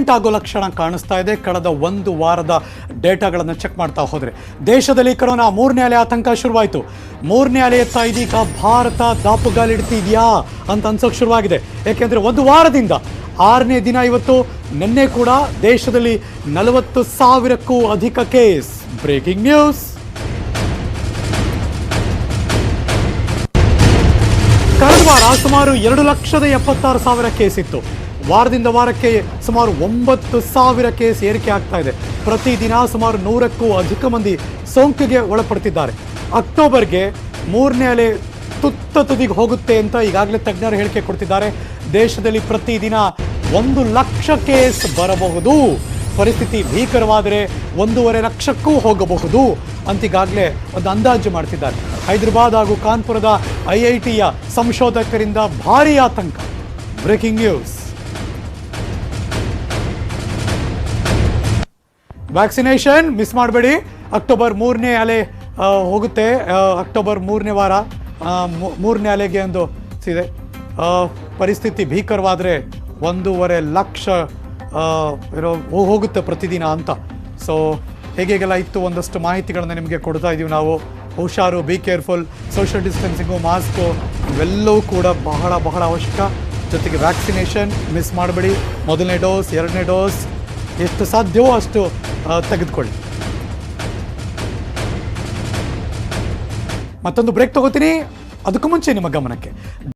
Spread ಆಗೋ ಲಕ್ಷಣ ಕಾಣಿಸ್ತಾ ಇದೆ. ಕಳೆದ ಒಂದು ವಾರದ ಡೇಟಾಗಳನ್ನು ಚೆಕ್ ಮಾಡ್ತಾ ಹೋದರೆ ದೇಶದಲ್ಲಿ ಕೊರೋನಾ ಮೂರನೇ ಅಲೆ ಆತಂಕ ಶುರುವಾಯಿತು. ಮೂರನೇ ಅಲೆಯತ್ತ ಇದೀಗ ಭಾರತ ದಾಪುಗಾಲಿಡ್ತಿದೆಯಾ ಅಂತ ಅನ್ಸೋಕೆ ಶುರುವಾಗಿದೆ. ಯಾಕೆಂದರೆ ಒಂದು ವಾರದಿಂದ 6ನೇ ದಿನ ಇವತ್ತು. ನಿನ್ನೆ ಕೂಡ ದೇಶದಲ್ಲಿ 40,000ಕ್ಕೂ ಅಧಿಕ ಕೇಸ್. Breaking news. ಕಳೆದ ವಾರ ಸುಮಾರು 2,76,000 ಕೇಸ್ ಇತ್ತು. ವಾರದಿಂದ ವಾರಕ್ಕೆ ಸುಮಾರು 9,000 ಕೇಸ್ ಏರಿಕೆ ಆಗ್ತಾ ಇದೆ. ಪ್ರತಿದಿನ ಸುಮಾರು 100ಕ್ಕೂ ಅಧಿಕ ಮಂದಿ ಸೋಂಕಿಗೆ ಒಳಪಡ್ತಿದ್ದಾರೆ. ಅಕ್ಟೋಬರ್ಗೆ ಮೂರನೇ ಅಲೆ ತುದಿಗೆ ಹೋಗುತ್ತೆ ಅಂತ ಈಗಾಗಲೇ ತಜ್ಞರು ಹೇಳಿಕೆ ಕೊಡ್ತಿದ್ದಾರೆ. ದೇಶದಲ್ಲಿ ಪ್ರತಿದಿನ 1,00,000 ಕೇಸ್ ಬರಬಹುದು. ಪರಿಸ್ಥಿತಿ ಭೀಕರವಾದರೆ 1.5 ಲಕ್ಷಕ್ಕೂ ಹೋಗಬಹುದು ಅಂತ ಈಗಾಗಲೇ ಒಂದು ಅಂದಾಜು ಮಾಡ್ತಿದ್ದಾರೆ. ಹೈದರಾಬಾದ್ ಹಾಗೂ ಕಾನ್ಪುರದ IITಯ ಸಂಶೋಧಕರಿಂದ ಭಾರೀ ಆತಂಕ. Breaking news. ವ್ಯಾಕ್ಸಿನೇಷನ್ ಮಿಸ್ ಮಾಡಬೇಡಿ. ಅಕ್ಟೋಬರ್ 3ನೇ ಅಲೆ ಹೋಗುತ್ತೆ. ಅಕ್ಟೋಬರ್ 3ನೇ ವಾರ 3ನೇ ಅಲೆಗೆ ಒಂದು ಇದೆ. ಪರಿಸ್ಥಿತಿ ಭೀಕರವಾದರೆ 1.5 ಲಕ್ಷ ಹೋಗುತ್ತೆ ಪ್ರತಿದಿನ ಅಂತ. ಸೊ ಹೇಗೆಲ್ಲ ಇತ್ತು ಒಂದಷ್ಟು ಮಾಹಿತಿಗಳನ್ನು ನಿಮಗೆ ಕೊಡ್ತಾ ಇದ್ದೀವಿ ನಾವು. ಹುಷಾರು, be careful, social distancing, mask ಇವೆಲ್ಲವೂ ಕೂಡ ಬಹಳ ಬಹಳ ಅವಶ್ಯಕ. ಜೊತೆಗೆ ವ್ಯಾಕ್ಸಿನೇಷನ್ ಮಿಸ್ ಮಾಡಬೇಡಿ. ಮೊದಲನೇ ಡೋಸ್, 2ನೇ ಡೋಸ್ ಎಷ್ಟು ಸಾಧ್ಯವೋ ಅಷ್ಟು ತೆಗೆದುಕೊಳ್ಳಿ. ಮತ್ತೊಂದು ಬ್ರೇಕ್ ತಗೋತೀನಿ. ಅದಕ್ಕೂ ಮುಂಚೆ ನಿಮ್ಮ ಗಮನಕ್ಕೆ